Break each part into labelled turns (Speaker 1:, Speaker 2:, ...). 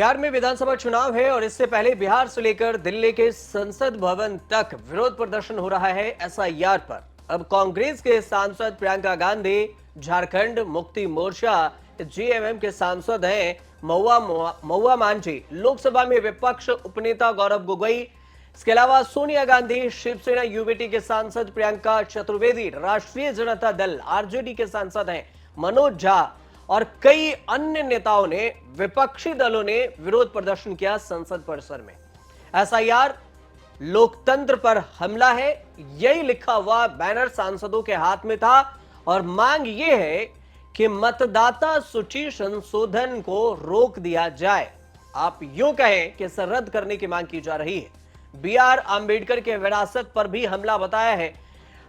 Speaker 1: बिहार में विधानसभा चुनाव है और इससे पहले बिहार से लेकर दिल्ली के संसद भवन तक विरोध प्रदर्शन हो रहा है एसआईआर पर। अब कांग्रेस के सांसद प्रियंका गांधी, झारखंड मुक्ति मोर्चा जीएमएम के सांसद हैं महुआ मांझी, लोकसभा में विपक्ष उपनेता गौरव गोगोई, इसके अलावा सोनिया गांधी, शिवसेना यूबीटी के सांसद प्रियंका चतुर्वेदी, राष्ट्रीय जनता दल आरजेडी के सांसद हैं मनोज झा और कई अन्य नेताओं ने, विपक्षी दलों ने विरोध प्रदर्शन किया संसद परिसर में। एसआईआर लोकतंत्र पर हमला है, यही लिखा हुआ बैनर सांसदों के हाथ में था और मांग यह है कि मतदाता सूची संशोधन को रोक दिया जाए। आप यूं कहें कि इसे रद्द करने की मांग की जा रही है। बीआर अंबेडकर के विरासत पर भी हमला बताया है।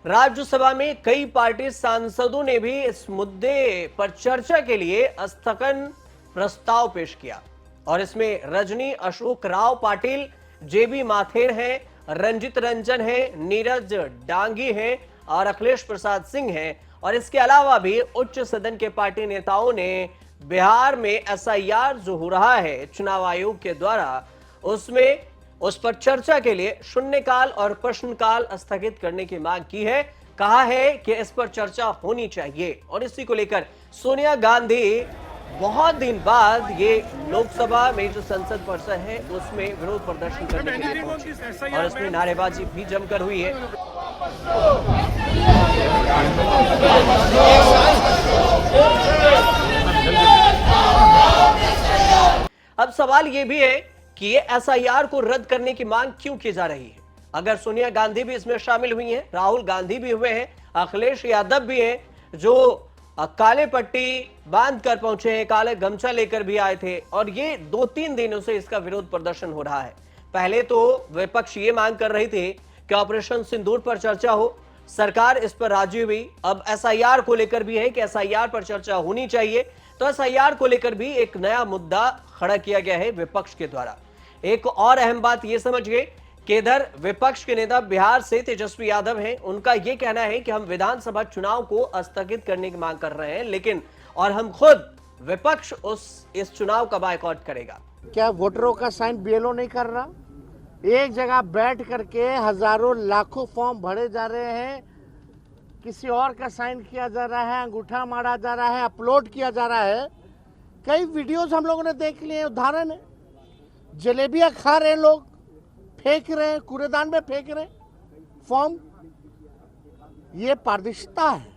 Speaker 1: राज्यसभा में कई पार्टी सांसदों ने भी इस मुद्दे पर चर्चा के लिए स्थगन प्रस्ताव पेश किया और इसमें रजनी अशोक राव पाटिल, जेबी माथेर हैं, रंजित रंजन हैं, नीरज डांगी हैं और अखिलेश प्रसाद सिंह हैं और इसके अलावा भी उच्च सदन के पार्टी नेताओं ने बिहार में एसआईआर जो हो रहा है चुनाव आयोग के द्वारा, उसमें उस पर चर्चा के लिए शून्यकाल और प्रश्नकाल स्थगित करने की मांग की है। कहा है कि इस पर चर्चा होनी चाहिए और इसी को लेकर सोनिया गांधी बहुत दिन बाद ये लोकसभा में जो संसद परिसर है उसमें विरोध प्रदर्शन करने के लिए पहुंची और इसमें नारेबाजी भी जमकर हुई है। अब सवाल यह भी है कि ये एसआईआर को रद्द करने की मांग क्यों की जा रही है। अगर सोनिया गांधी भी इसमें शामिल हुई हैं, राहुल गांधी भी हुए हैं, अखिलेश यादव भी हैं जो काले पट्टी बांध कर पहुंचे हैं, काले गमछा लेकर भी आए थे और ये 2-3 दिनों से इसका विरोध प्रदर्शन हो रहा है। पहले तो विपक्ष ये मांग कर रही थी कि ऑपरेशन सिंदूर पर चर्चा हो, सरकार इस पर राजी हुई। अब एसआईआर को लेकर भी है कि एसआईआर पर चर्चा होनी चाहिए, तो एसआईआर को लेकर भी एक नया मुद्दा खड़ा किया गया है विपक्ष के द्वारा। एक और अहम बात यह समझिए कि इधर विपक्ष के नेता बिहार से तेजस्वी यादव हैं, उनका यह कहना है कि हम विधानसभा चुनाव को स्थगित करने की मांग कर रहे हैं, लेकिन और हम खुद विपक्ष इस चुनाव का बायकॉट करेगा।
Speaker 2: क्या वोटरों का साइन बीएलओ नहीं कर रहा? एक जगह बैठ करके हजारों लाखों फॉर्म भरे जा रहे हैं, किसी और का साइन किया जा रहा है, अंगूठा मारा जा रहा है, अपलोड किया जा रहा है। कई वीडियोस हम लोगों ने देख लिए, उदाहरण है, जलेबियां खा रहे हैं लोग, फेंक रहे हैं, कूड़ेदान में फेंक रहे हैं फॉर्म। ये पारदर्शिता है,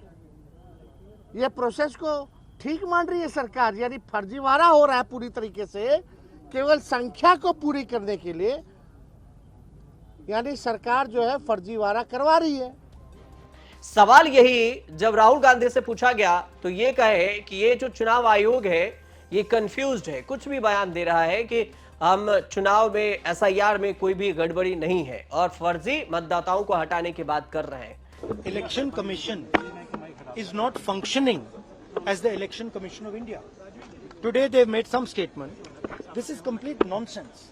Speaker 2: ये प्रोसेस को ठीक मान रही है सरकार, यानी फर्जीवाड़ा हो रहा है पूरी तरीके से केवल संख्या को पूरी करने के लिए, यानी सरकार जो है फर्जीवाड़ा करवा रही है।
Speaker 1: सवाल यही जब राहुल गांधी से पूछा गया तो ये कहे कि ये जो चुनाव आयोग है ये कंफ्यूज्ड है, कुछ भी बयान दे रहा है कि हम चुनाव में एसआईआर में कोई भी गड़बड़ी नहीं है और फर्जी मतदाताओं को हटाने की बात कर रहे हैं।
Speaker 3: Election commission is not functioning as the Election Commission of India. Today they have made some statement. This is complete nonsense,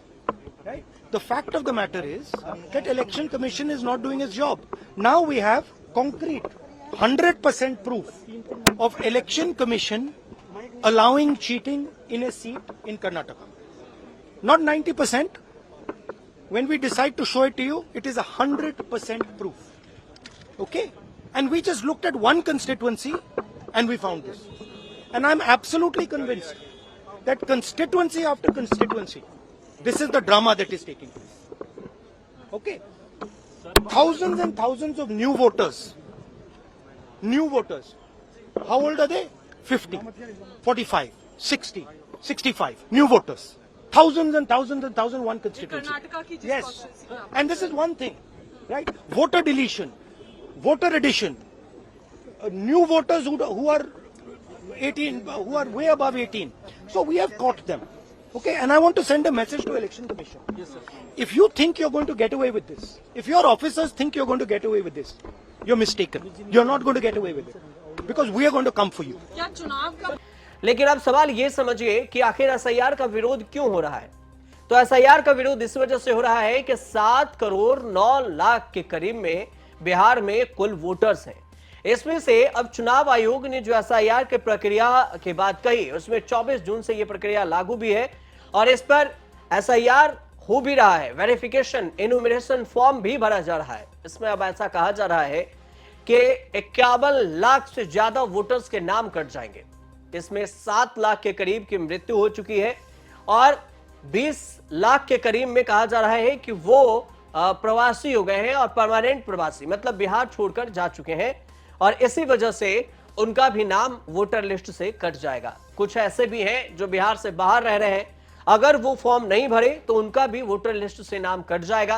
Speaker 3: right? The fact of the matter is that Election Commission is not doing its job. Now we have concrete 100% proof of Election Commission allowing cheating in a seat in Karnataka. Not 90%. When we decide to show it to you, it is 100% proof. Okay? And we just looked at one constituency and we found this. And I'm absolutely convinced that constituency after constituency, this is the drama that is taking place. Okay? Thousands and thousands of new voters. New voters. How old are they? 50, 45, 60, 65. New voters. Thousands and thousands and thousands, one constituency. Yes. And this is one thing, right? Voter deletion, voter addition, new voters who are 18, who are way above 18. So we have caught them. Okay, and I want to send a message to Election Commission. Yes, sir. If you think you're going to get away with this, if your officers think you're going to get away with this, you're mistaken. You're not going to get away with it. Because we are going to come for you.
Speaker 1: लेकिन अब सवाल यह समझिए कि आखिर SIR का विरोध क्यों हो रहा है। तो एसआईआर का विरोध इस वजह से हो रहा है कि 7 करोड़ 9 लाख के करीब में बिहार में कुल वोटर्स हैं। इसमें से अब चुनाव आयोग ने जो एसआईआर की प्रक्रिया की बात कही उसमें 24 जून से यह प्रक्रिया लागू भी है और इस पर एसआईआर हो भी रहा है, वेरिफिकेशन इन्यूमरेशन फॉर्म भी भरा जा रहा है। इसमें अब ऐसा कहा जा रहा है कि 51 लाख से ज्यादा वोटर्स के नाम कट जाएंगे। इसमें 7 लाख के करीब की मृत्यु हो चुकी है और 20 लाख के करीब में कहा जा रहा है कि वो प्रवासी हो गए हैं और परमानेंट प्रवासी, मतलब बिहार छोड़कर जा चुके हैं और इसी वजह से उनका भी नाम वोटर लिस्ट से कट जाएगा। कुछ ऐसे भी हैं जो बिहार से बाहर रह रहे हैं, अगर वो फॉर्म नहीं भरे तो उनका भी वोटर लिस्ट से नाम कट जाएगा।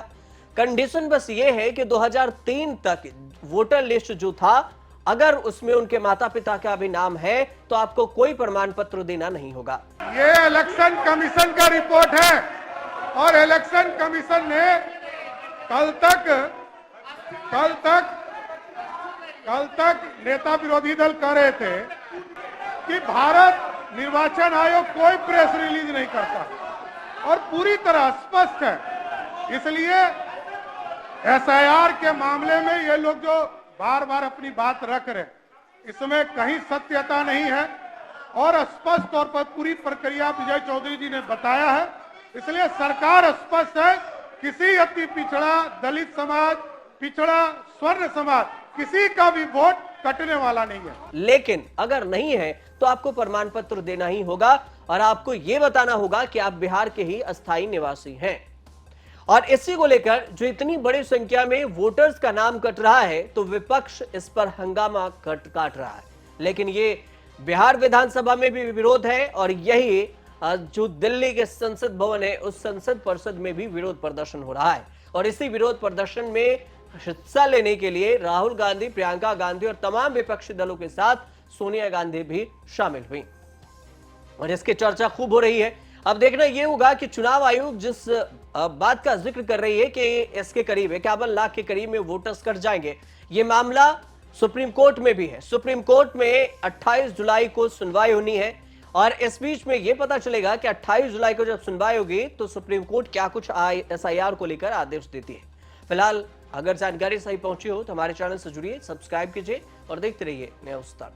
Speaker 1: कंडीशन बस ये है कि 2003 तक वोटर लिस्ट जो था, अगर उसमें उनके माता पिता का भी नाम है तो आपको कोई प्रमाण पत्र देना नहीं होगा।
Speaker 4: ये इलेक्शन कमीशन का रिपोर्ट है और इलेक्शन कमीशन ने कल तक नेता विरोधी दल कह रहे थे कि भारत निर्वाचन आयोग कोई प्रेस रिलीज नहीं करता और पूरी तरह स्पष्ट है। इसलिए एसआईआर के मामले में ये लोग जो बार बार अपनी बात रख रहे, इसमें कहीं सत्यता नहीं है और स्पष्ट तौर पर पूरी प्रक्रिया विजय चौधरी जी ने बताया है। इसलिए सरकार स्पष्ट है, किसी अति पिछड़ा, दलित समाज, पिछड़ा, स्वर्ण समाज, किसी का भी वोट कटने वाला नहीं है।
Speaker 1: लेकिन अगर नहीं है तो आपको प्रमाण पत्र देना ही होगा और आपको यह बताना होगा कि आप बिहार के ही अस्थायी निवासी हैं। और इसी को लेकर जो इतनी बड़ी संख्या में वोटर्स का नाम कट रहा है तो विपक्ष इस पर हंगामा काट रहा है। लेकिन ये बिहार विधानसभा में भी विरोध है और यही जो दिल्ली के संसद भवन है उस संसद परिषद में भी विरोध प्रदर्शन हो रहा है। और इसी विरोध प्रदर्शन में हिस्सा लेने के लिए राहुल गांधी, प्रियंका गांधी और तमाम विपक्षी दलों के साथ सोनिया गांधी भी शामिल हुई और इसकी चर्चा खूब हो रही है। अब देखना यह होगा कि चुनाव आयोग जिस बात का जिक्र कर रही है कि इसके करीब 51 लाख के करीब में वोटर्स कट जाएंगे, यह मामला सुप्रीम कोर्ट में भी है। सुप्रीम कोर्ट में 28 जुलाई को सुनवाई होनी है और इस बीच में यह पता चलेगा कि 28 जुलाई को जब सुनवाई होगी तो सुप्रीम कोर्ट क्या कुछ एसआईआर को लेकर आदेश देती है। फिलहाल अगर जानकारी सही पहुंची हो तो हमारे चैनल से जुड़िए, सब्सक्राइब कीजिए और देखते रहिए न्यूज़ तक।